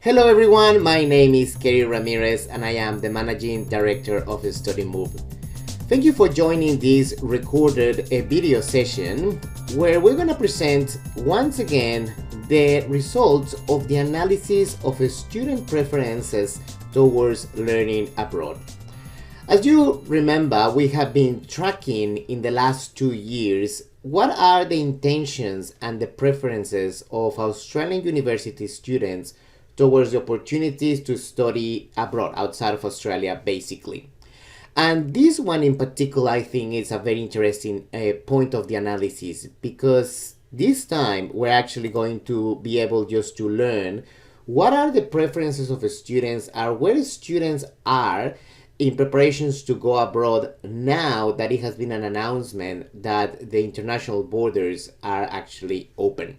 Hello everyone, my name is Kerry Ramirez and I am the Managing Director of Studymove. Thank you for joining this recorded video session where we're going to present once again the results of the analysis of student preferences towards learning abroad. As you remember, we have been tracking in the last 2 years what are the intentions and the preferences of Australian university students towards the opportunities to study abroad, outside of Australia, basically. And this one in particular, I think, is a very interesting point of the analysis, because this time we're actually going to be able just to learn what are the preferences of students, or where students are in preparations to go abroad now that it has been an announcement that the international borders are actually open.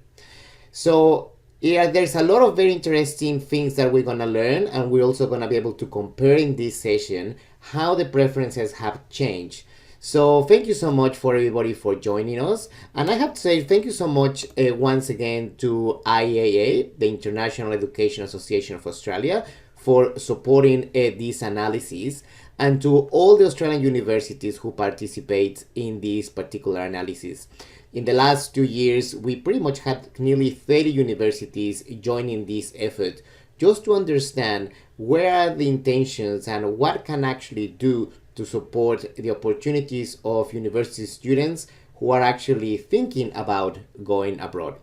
So yeah, there's a lot of very interesting things that we're going to learn, and we're also going to be able to compare in this session how the preferences have changed. So thank you so much for everybody for joining us, and I have to say thank you so much once again to IAA, the International Education Association of Australia, for supporting this analysis, and to all the Australian universities who participate in this particular analysis. In the last 2 years, we pretty much had nearly 30 universities joining this effort just to understand where are the intentions and what can actually do to support the opportunities of university students who are actually thinking about going abroad.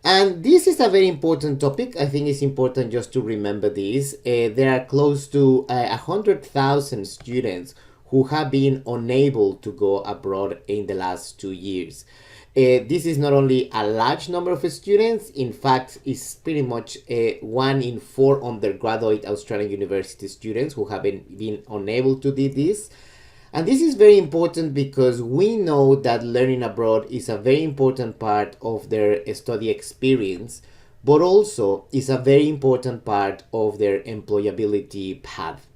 And this is a very important topic. I think it's important just to remember this. There are close to 100,000 students who have been unable to go abroad in the last 2 years. This is not only a large number of students, in fact, it's pretty much 1 in 4 undergraduate Australian university students who have been unable to do this. And this is very important because we know that learning abroad is a very important part of their study experience, but also is a very important part of their employability path.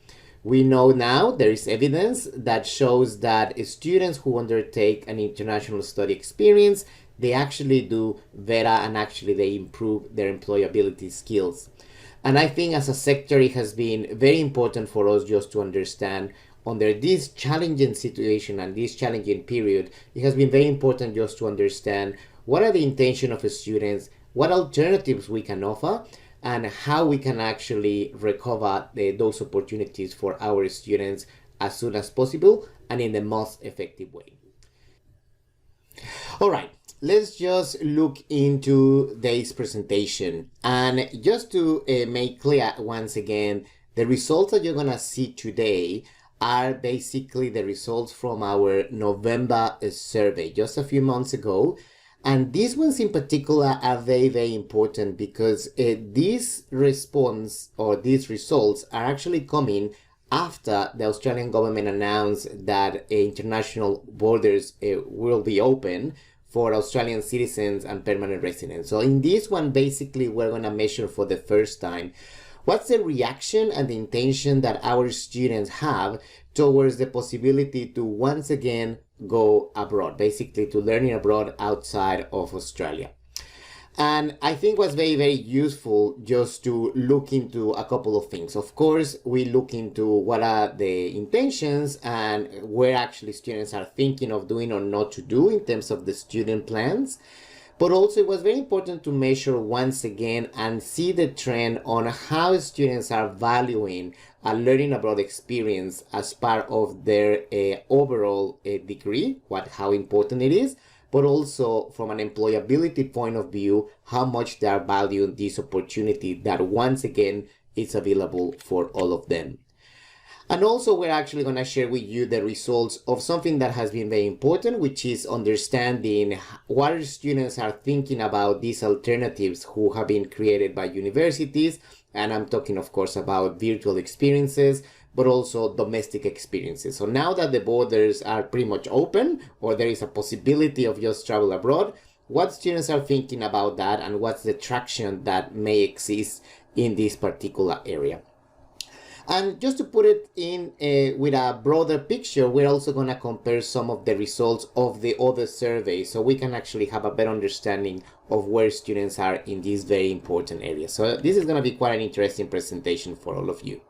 We know now there is evidence that shows that students who undertake an international study experience, they actually do better and actually they improve their employability skills. And I think as a sector, it has been very important for us just to understand under this challenging situation and this challenging period, it has been very important just to understand what are the intentions of the students, what alternatives we can offer, and how we can actually recover those opportunities for our students as soon as possible and in the most effective way. All right, let's just look into this presentation. And just to make clear once again, the results that you're going to see today are basically the results from our November survey just a few months ago. And these ones in particular are very, very important because this response or these results are actually coming after the Australian government announced that international borders will be open for Australian citizens and permanent residents. So in this one, basically, we're going to measure for the first time what's the reaction and the intention that our students have towards the possibility to once again go abroad, basically to learning abroad outside of Australia. And I think was very, very useful just to look into a couple of things. Of course, we look into what are the intentions and where actually students are thinking of doing or not to do in terms of the student plans. But also it was very important to measure once again and see the trend on how students are valuing a learning abroad experience as part of their overall degree, how important it is, but also from an employability point of view, how much they are valuing this opportunity that once again is available for all of them. And also we're actually going to share with you the results of something that has been very important, which is understanding what students are thinking about these alternatives who have been created by universities. And I'm talking, of course, about virtual experiences, but also domestic experiences. So now that the borders are pretty much open, or there is a possibility of just travel abroad, what students are thinking about that and what's the traction that may exist in this particular area. And just to put it in with a broader picture, we're also going to compare some of the results of the other surveys so we can actually have a better understanding of where students are in these very important areas. So this is going to be quite an interesting presentation for all of you.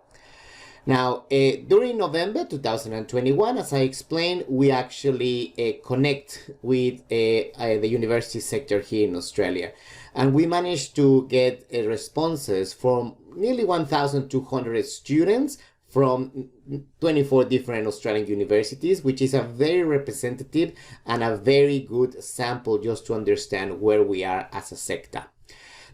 Now, during November 2021, as I explained, we actually connect with the university sector here in Australia. And we managed to get responses from nearly 1,200 students from 24 different Australian universities, which is a very representative and a very good sample just to understand where we are as a sector.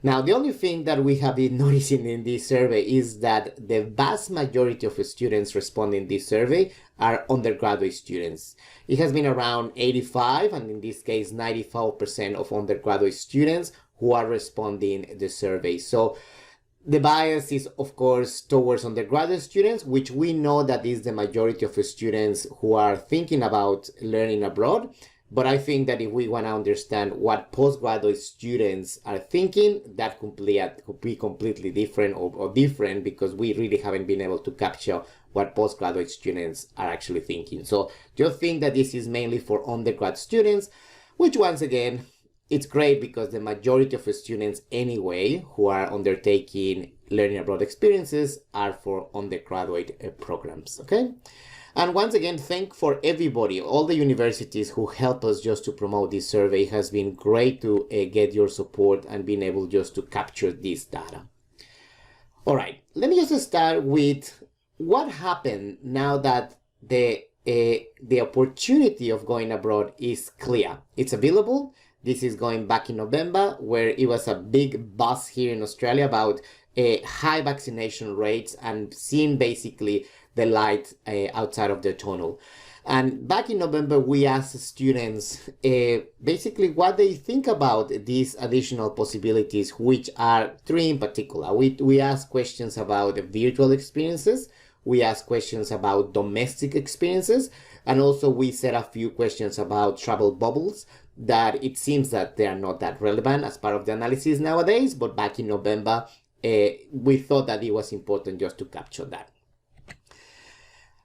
Now, the only thing that we have been noticing in this survey is that the vast majority of students responding this survey are undergraduate students. It has been around 85, and in this case, 95% of undergraduate students who are responding the survey. So the bias is, of course, towards undergraduate students, which we know that is the majority of students who are thinking about learning abroad. But I think that if we want to understand what postgraduate students are thinking, that could be completely different or different, because we really haven't been able to capture what postgraduate students are actually thinking. So just think that this is mainly for undergrad students, which once again, it's great because the majority of students anyway who are undertaking learning abroad experiences are for undergraduate programs, okay? And once again, thank for everybody, all the universities who help us just to promote this survey. It has been great to get your support and being able just to capture this data. All right, let me just start with what happened now that the opportunity of going abroad is clear. It's available. This is going back in November, where it was a big buzz here in Australia about high vaccination rates and seeing basically the light outside of the tunnel. And back in November, we asked students basically what they think about these additional possibilities, which are three in particular. We asked questions about virtual experiences, we asked questions about domestic experiences, and also we set a few questions about travel bubbles that it seems that they are not that relevant as part of the analysis nowadays, but back in November, we thought that it was important just to capture that.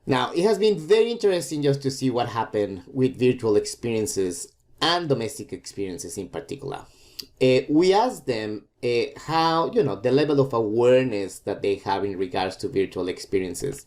Now, it has been very interesting just to see what happened with virtual experiences and domestic experiences in particular. We asked them how, the level of awareness that they have in regards to virtual experiences.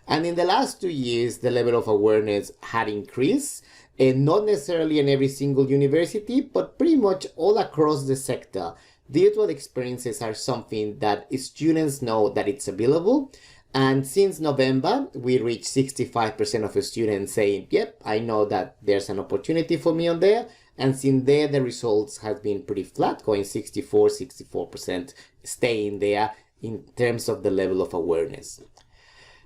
And in the last 2 years, the level of awareness had increased, not necessarily in every single university, but pretty much all across the sector. Virtual experiences are something that students know that it's available. And since November, we reached 65% of students saying, yep, I know that there's an opportunity for me on there. And since there, the results have been pretty flat, going 64%, staying there in terms of the level of awareness.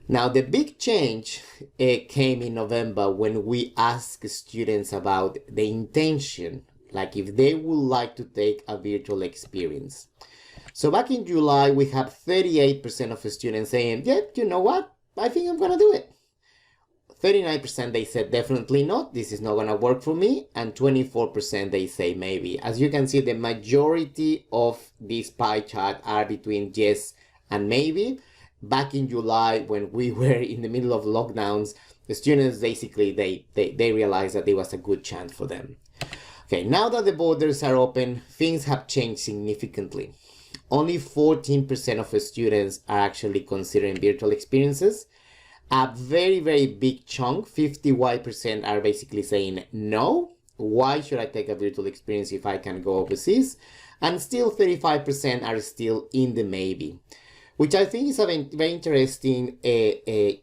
Now, the big change came in November when we asked students about the intention, like if they would like to take a virtual experience. So back in July, we had 38% of students saying, yeah, you know what? I think I'm going to do it. 39% they said definitely not, this is not going to work for me, and 24% they say maybe. As you can see, the majority of this pie chart are between yes and maybe. Back in July, when we were in the middle of lockdowns, the students basically, they realized that there was a good chance for them. Okay, now that the borders are open, things have changed significantly. Only 14% of the students are actually considering virtual experiences. A very, very big chunk, 51%, are basically saying no. Why should I take a virtual experience if I can go overseas? And still 35% are still in the maybe, which I think is a very interesting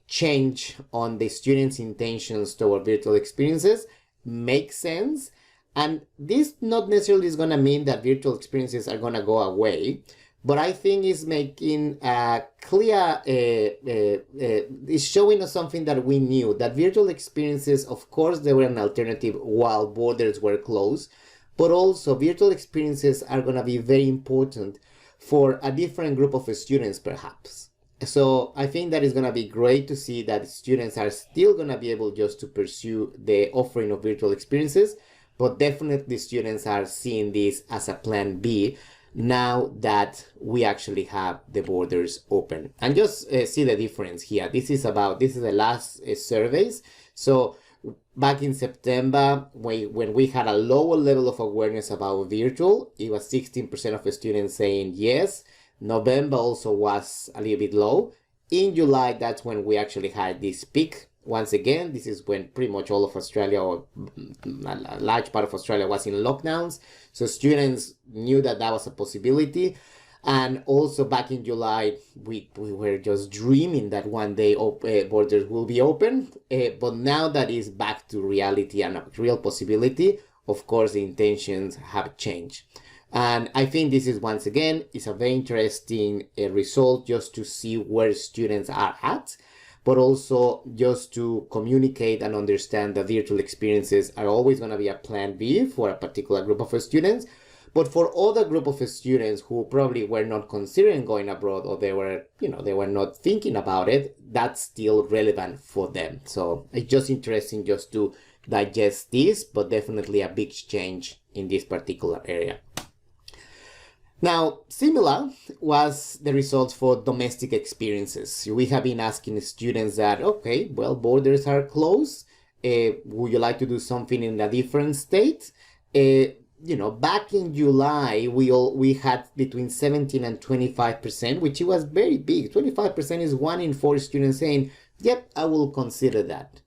change on the students' intentions toward virtual experiences. Makes sense. And this not necessarily is going to mean that virtual experiences are going to go away, but I think it's making clear, it's showing us something that we knew, that virtual experiences, of course, they were an alternative while borders were closed, but also virtual experiences are going to be very important for a different group of students, perhaps. So I think that is going to be great to see that students are still going to be able just to pursue the offering of virtual experiences, but definitely students are seeing this as a plan B, now that we actually have the borders open. And just see the difference here. This is the last surveys. So back in September, when we had a lower level of awareness about virtual, it was 16% of the students saying yes. November also was a little bit low. In July, that's when we actually had this peak. Once again, this is when pretty much all of Australia, or a large part of Australia, was in lockdowns. So students knew that that was a possibility. And also back in July, we were just dreaming that one day borders will be open. But now that is back to reality and a real possibility, of course, the intentions have changed. And I think this is, once again, is a very interesting result just to see where students are at, but also just to communicate and understand that virtual experiences are always going to be a plan B for a particular group of students. But for other group of students who probably were not considering going abroad, or they were not thinking about it, that's still relevant for them. So it's just interesting just to digest this, but definitely a big change in this particular area. Now, similar was the results for domestic experiences. We have been asking students that, okay, well, borders are closed. Would you like to do something in a different state? Back in July, we had between 17 and 25%, which was very big. 25% is 1 in 4 students saying, yep, I will consider that.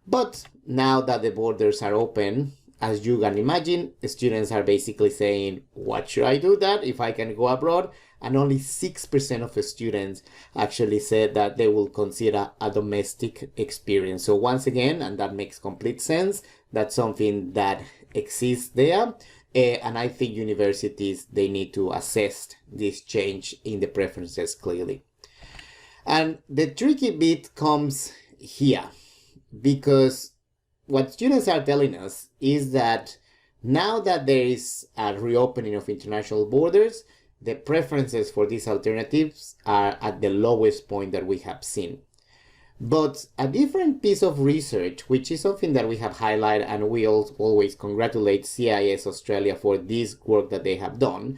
But now that the borders are open, as you can imagine, students are basically saying, what should I do that if I can go abroad? And only 6% of the students actually said that they will consider a domestic experience. So once again, and that makes complete sense, that's something that exists there. And I think universities, they need to assess this change in the preferences clearly. And the tricky bit comes here, because what students are telling us is that now that there is a reopening of international borders, the preferences for these alternatives are at the lowest point that we have seen. But a different piece of research, which is something that we have highlighted, and we always congratulate CIS Australia for this work that they have done,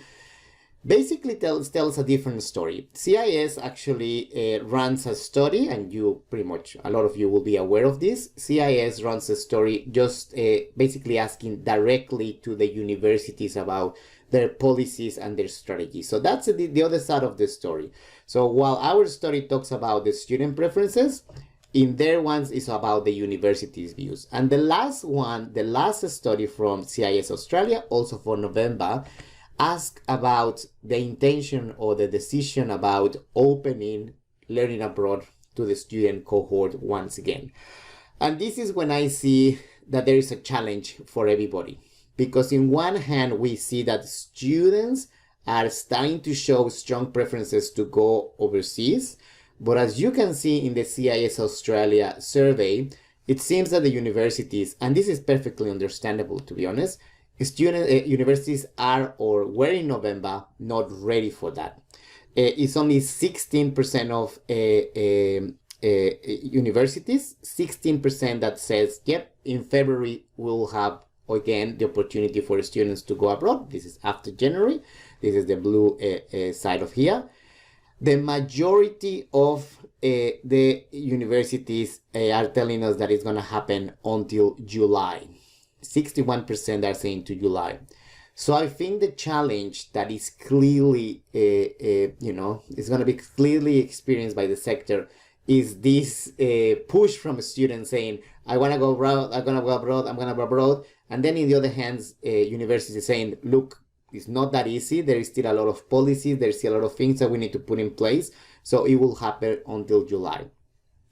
basically tells a different story. CIS actually runs a study, and a lot of you will be aware of this. CIS runs a story just basically asking directly to the universities about their policies and their strategies. So that's the other side of the story. So while our study talks about the student preferences, in their ones is about the university's views. And the last study from CIS Australia, also for November, ask about the intention or the decision about opening learning abroad to the student cohort once again. And this is when I see that there is a challenge for everybody. Because in one hand, we see that students are starting to show strong preferences to go overseas. But as you can see in the CIS Australia survey, it seems that the universities, and this is perfectly understandable to be honest, universities are or were in November not ready for that. It's only 16% of universities, 16% that says, yep, in February we'll have again the opportunity for students to go abroad. This is after January. This is the blue side of here. The majority of the universities are telling us that it's going to happen until July. 61% are saying to July. So I think the challenge that is clearly, is going to be clearly experienced by the sector is this push from students saying, I want to go abroad, I'm going to go abroad, I'm going to go abroad. And then in the other hands, universities saying, look, it's not that easy. There is still a lot of policies. There's still a lot of things that we need to put in place. So it will happen until July.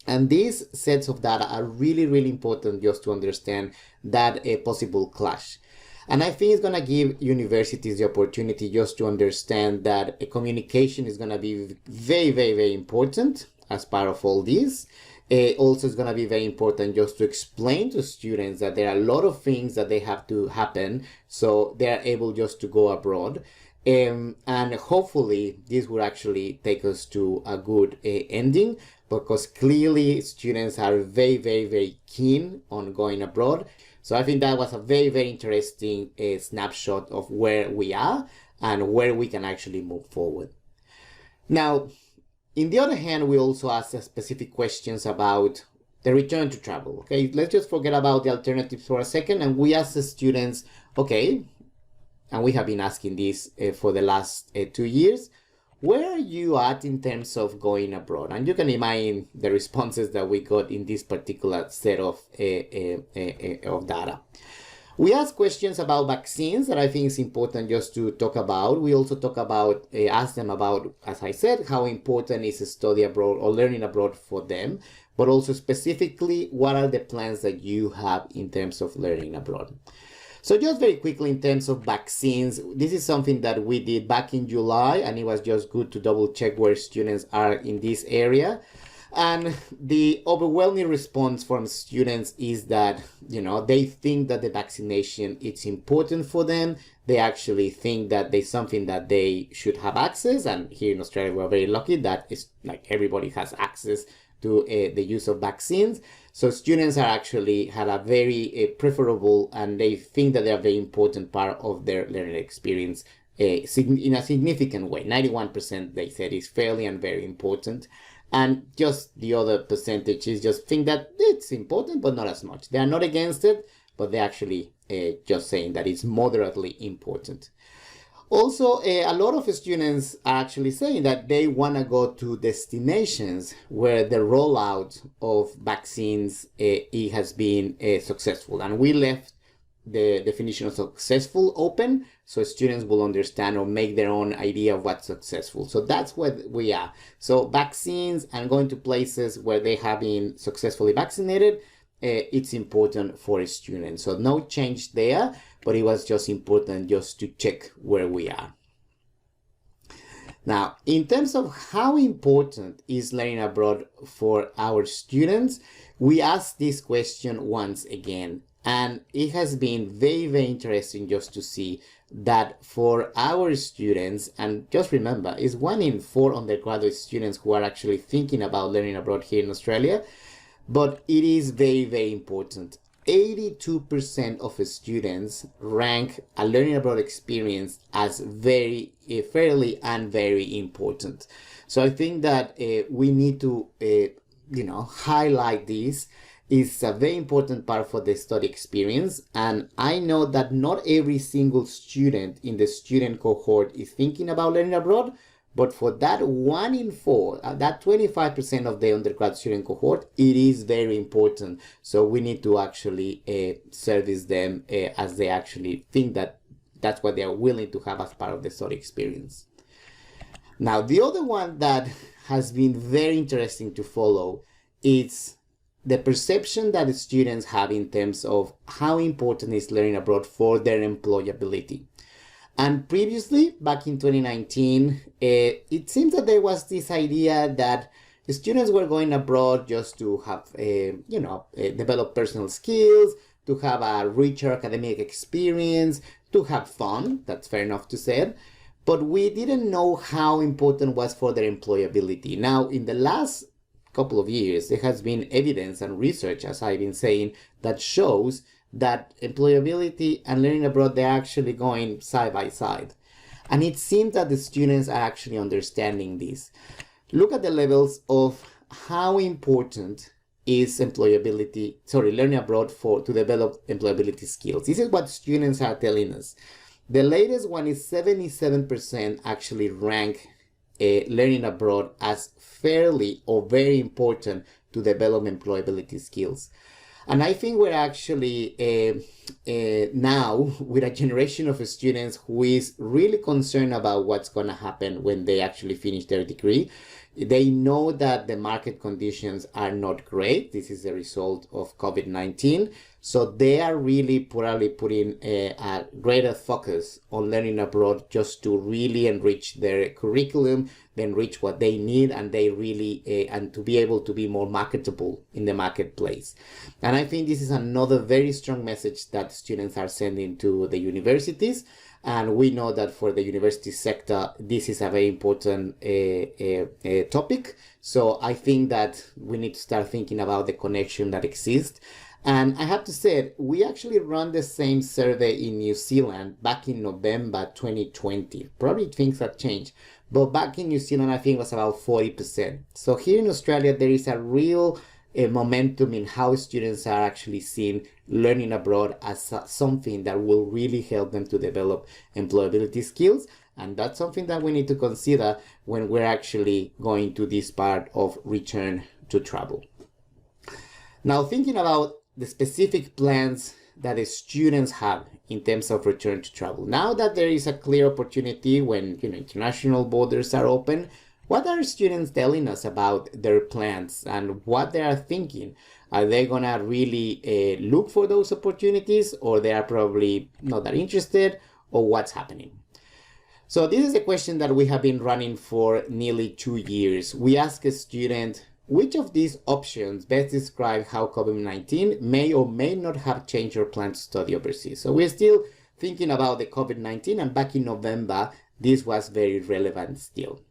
And these sets of data are really, really important just to understand that a possible clash. And I think it's going to give universities the opportunity just to understand that a communication is going to be very, very, very important as part of all this. Also, it's going to be very important just to explain to students that there are a lot of things that they have to happen so they are able just to go abroad. And hopefully this will actually take us to a good ending, because clearly students are very, very, very keen on going abroad. So I think that was a very, very interesting snapshot of where we are. and where we can actually move forward. Now, in the other hand, we also ask specific questions about the return to travel. Okay, let's just forget about the alternatives for a second, and we ask the students, okay, and we have been asking this for the last 2 years, where are you at in terms of going abroad? And you can imagine the responses that we got in this particular set of data. We ask questions about vaccines that I think is important just to talk about. We also talk about, ask them about, as I said, how important is study abroad or learning abroad for them, but also specifically, what are the plans that you have in terms of learning abroad? So just very quickly in terms of vaccines, this is something that we did back in July, and it was just good to double check where students are in this area. And the overwhelming response from students is that, you know, they think that the vaccination is important for them. They actually think that there's something that they should have access. And here in Australia, we're very lucky that it's like everybody has access to the use of vaccines. So students are actually had a very preferable, and they think that they're a very important part of their learning experience in a significant way. 91% they said is fairly and very important. And just the other percentage is just think that it's important, but not as much. They are not against it, but they're actually just saying that it's moderately important. Also, a lot of students are actually saying that they want to go to destinations where the rollout of vaccines it has been successful. And we left the definition of successful open, so students will understand or make their own idea of what's successful. So that's where we are. So vaccines and going to places where they have been successfully vaccinated, it's important for students. So no change there, but it was just important just to check where we are. Now, in terms of how important is learning abroad for our students, we asked this question once again. And it has been very, very interesting just to see that for our students, and just remember, it's 1 in 4 undergraduate students who are actually thinking about learning abroad here in Australia, but it is very, very important. 82% of students rank a learning abroad experience as very, fairly and very important. So I think that we need to, highlight this. Is a very important part for the study experience, and I know that not every single student in the student cohort is thinking about learning abroad, but for that 1 in 4, that 25% of the undergrad student cohort, it is very important. So we need to actually service them as they actually think that that's what they are willing to have as part of the study experience. Now, the other one that has been very interesting to follow is the perception that the students have in terms of how important is learning abroad for their employability. And previously, back in 2019, it seems that there was this idea that the students were going abroad just to have, develop personal skills, to have a richer academic experience, to have fun. That's fair enough to say. But we didn't know how important was for their employability. Now, in the last couple of years, there has been evidence and research, as I've been saying, that shows that employability and learning abroad, they're actually going side by side. And it seems that the students are actually understanding this. Look at the levels of how important is learning abroad to develop employability skills. This is what students are telling us. The latest one is 77% actually rank learning abroad as fairly or very important to develop employability skills. And I think we're actually now with a generation of students who is really concerned about what's going to happen when they actually finish their degree. They know that the market conditions are not great. This is a result of COVID-19. So they are really probably putting a greater focus on learning abroad just to really enrich their curriculum, enrich what they need, and they really and to be able to be more marketable in the marketplace. And I think this is another very strong message that students are sending to the universities. And we know that for the university sector, this is a very important topic. So I think that we need to start thinking about the connection that exists. And I have to say, we actually ran the same survey in New Zealand back in November 2020. Probably things have changed, but back in New Zealand, I think it was about 40%. So here in Australia, there is a real momentum in how students are actually seeing learning abroad as something that will really help them to develop employability skills. And that's something that we need to consider when we're actually going to this part of return to travel. Now, thinking about the specific plans that the students have in terms of return to travel. Now that there is a clear opportunity when international borders are open, what are students telling us about their plans and what they are thinking? Are they gonna really look for those opportunities, or they are probably not that interested, or what's happening? So this is a question that we have been running for nearly 2 years. We ask a student, which of these options best describe how COVID-19 may or may not have changed your plan to study overseas? So we're still thinking about the COVID-19, and back in November, this was very relevant still.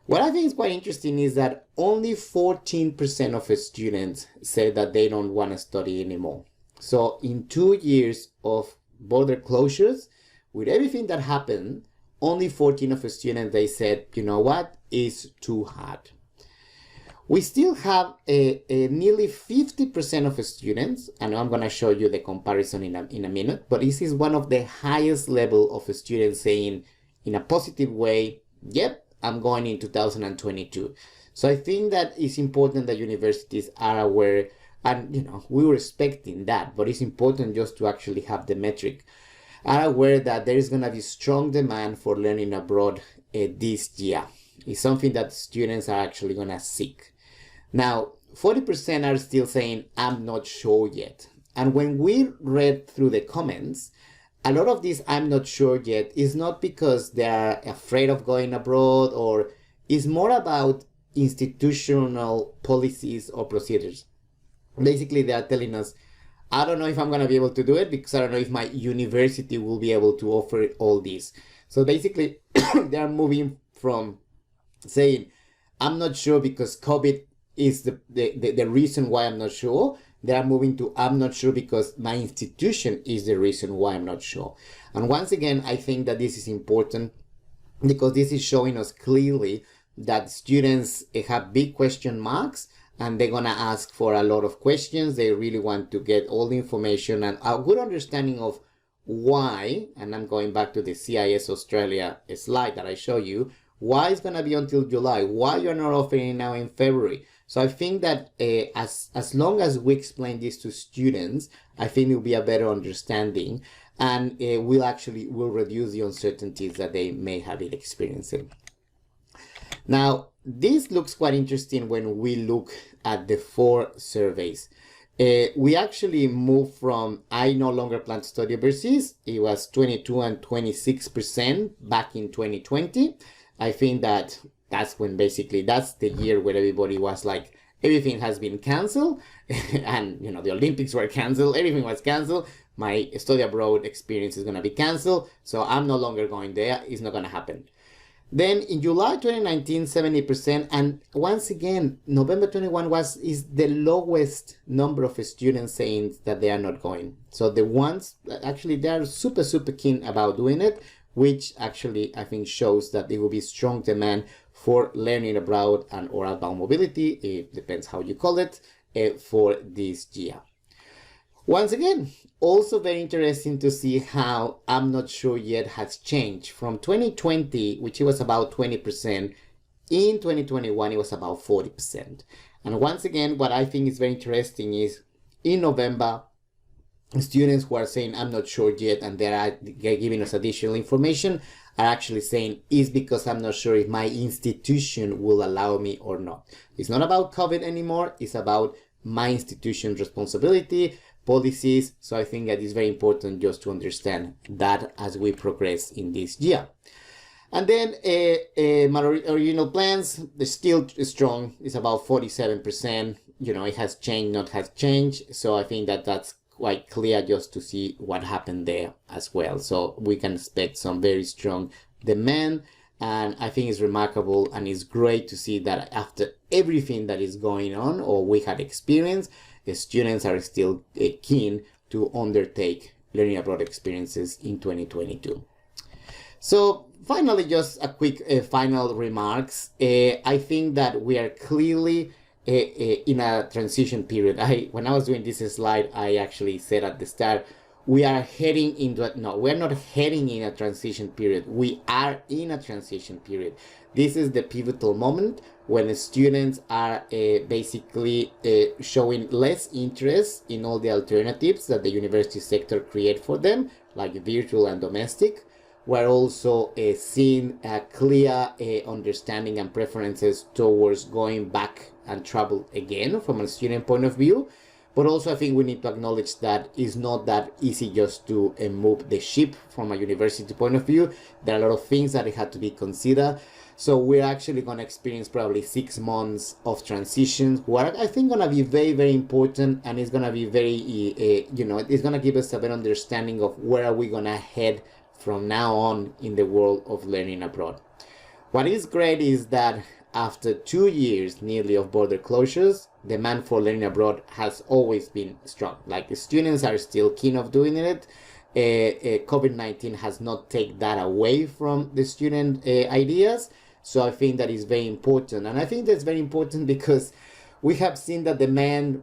What I think is quite interesting is that only 14% of students said that they don't want to study anymore. So in 2 years of border closures, with everything that happened, only 14 of the students, they said, you know what, it's too hard. We still have a nearly 50% of students, and I'm going to show you the comparison in a minute, but this is one of the highest level of students saying in a positive way, yep, I'm going in 2022. So I think that it's important that universities are aware, and we were expecting that, but it's important just to actually have the metric, are aware that there is going to be strong demand for learning abroad this year. It's something that students are actually going to seek. Now, 40% are still saying, I'm not sure yet. And when we read through the comments, a lot of this I'm not sure yet is not because they are afraid of going abroad, or is more about institutional policies or procedures. Basically, they are telling us, I don't know if I'm going to be able to do it because I don't know if my university will be able to offer all this. So basically, they are moving from saying, I'm not sure because COVID is the reason why I'm not sure. They are moving to, I'm not sure because my institution is the reason why I'm not sure. And once again, I think that this is important because this is showing us clearly that students have big question marks, and they're going to ask for a lot of questions. They really want to get all the information and a good understanding of why, and I'm going back to the CIS Australia slide that I show you, why it's going to be until July, why you're not offering now in February. So I think that as long as we explain this to students, I think it will be a better understanding, and will reduce the uncertainties that they may have been experiencing. Now, this looks quite interesting when we look at the 4 surveys. We actually moved from I no longer plan to study overseas. It was 22 and 26% back in 2020. I think that that's when basically that's the year where everybody was like, everything has been canceled and the Olympics were canceled, everything was canceled. My study abroad experience is going to be canceled, so I'm no longer going there. It's not going to happen. Then in July 2019, 70%, and once again, November 21 is the lowest number of students saying that they are not going. So the ones actually they are super keen about doing it, which actually I think shows that there will be strong demand for learning abroad and or outbound mobility. It depends how you call it for this year. Once again, also very interesting to see how I'm not sure yet has changed from 2020, which it was about 20%. In 2021, it was about 40%. And once again, what I think is very interesting is in November, students who are saying, I'm not sure yet, and they're giving us additional information, are actually saying, is because I'm not sure if my institution will allow me or not. It's not about COVID anymore. It's about my institution's responsibility, policies. So I think that is very important just to understand that as we progress in this year. And then my original plans, they're still strong. It's about 47%. It has changed, not has changed. So I think that that's quite clear just to see what happened there as well. So we can expect some very strong demand. And I think it's remarkable and it's great to see that after everything that is going on or we had experienced, students are still keen to undertake learning abroad experiences in 2022. So finally, just a quick final remarks. I think that we are clearly in a transition period. When I was doing this slide, I actually said at the start, we are heading into no, we're not heading in a transition period. We are in a transition period. This is the pivotal moment when the students are basically showing less interest in all the alternatives that the university sector create for them, like virtual and domestic. We're also seeing a clear understanding and preferences towards going back and travel again from a student point of view. But also I think we need to acknowledge that it's not that easy just to move the ship from a university point of view. There are a lot of things that had to be considered. So we're actually going to experience probably 6 months of transitions, where I think going to be very, very important, and it's going to be very, it's going to give us a better understanding of where are we going to head from now on in the world of learning abroad. What is great is that after 2 years nearly of border closures, demand for learning abroad has always been strong. Like the students are still keen of doing it. COVID-19 has not taken that away from the student ideas. So I think that is very important. And I think that's very important because we have seen that demand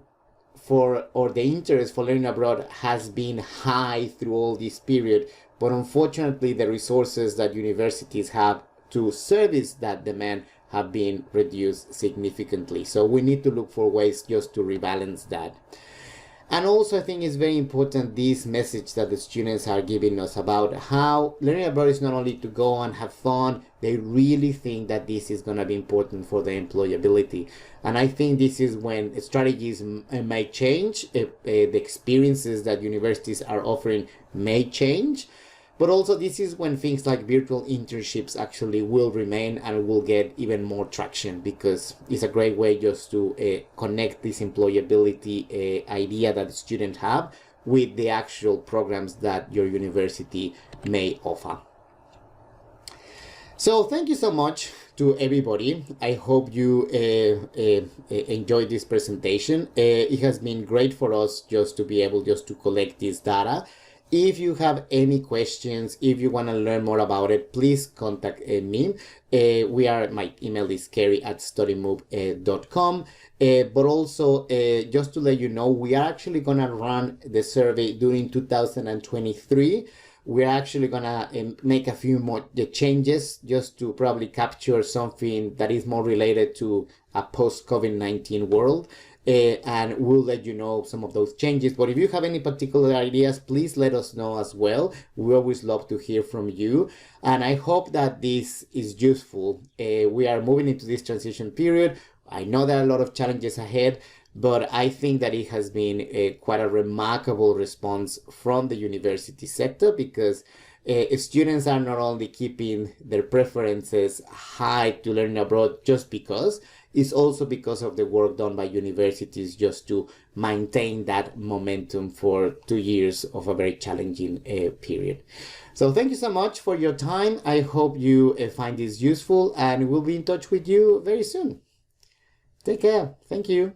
for, or the interest for learning abroad has been high through all this period. But unfortunately, the resources that universities have to service that demand have been reduced significantly. So we need to look for ways just to rebalance that. And also I think it's very important, this message that the students are giving us about how learning abroad is not only to go and have fun, they really think that this is going to be important for their employability. And I think this is when strategies may change, the experiences that universities are offering may change. But also this is when things like virtual internships actually will remain and will get even more traction, because it's a great way just to connect this employability idea that students have with the actual programs that your university may offer. So thank you so much to everybody. I hope you enjoyed this presentation. It has been great for us just to be able just to collect this data. If you have any questions, if you want to learn more about it, please contact me. My email is kerry@studymove.com. But also, just to let you know, we are actually going to run the survey during 2023. We're actually going to make a few more changes just to probably capture something that is more related to a post-COVID-19 world. And we'll let you know some of those changes. But if you have any particular ideas, please let us know as well. We always love to hear from you. And I hope that this is useful. We are moving into this transition period. I know there are a lot of challenges ahead, but I think that it has been quite a remarkable response from the university sector, because students are not only keeping their preferences high to learn abroad just because, it's also because of the work done by universities just to maintain that momentum for 2 years of a very challenging period. So thank you so much for your time. I hope you find this useful, and we'll be in touch with you very soon. Take care. Thank you.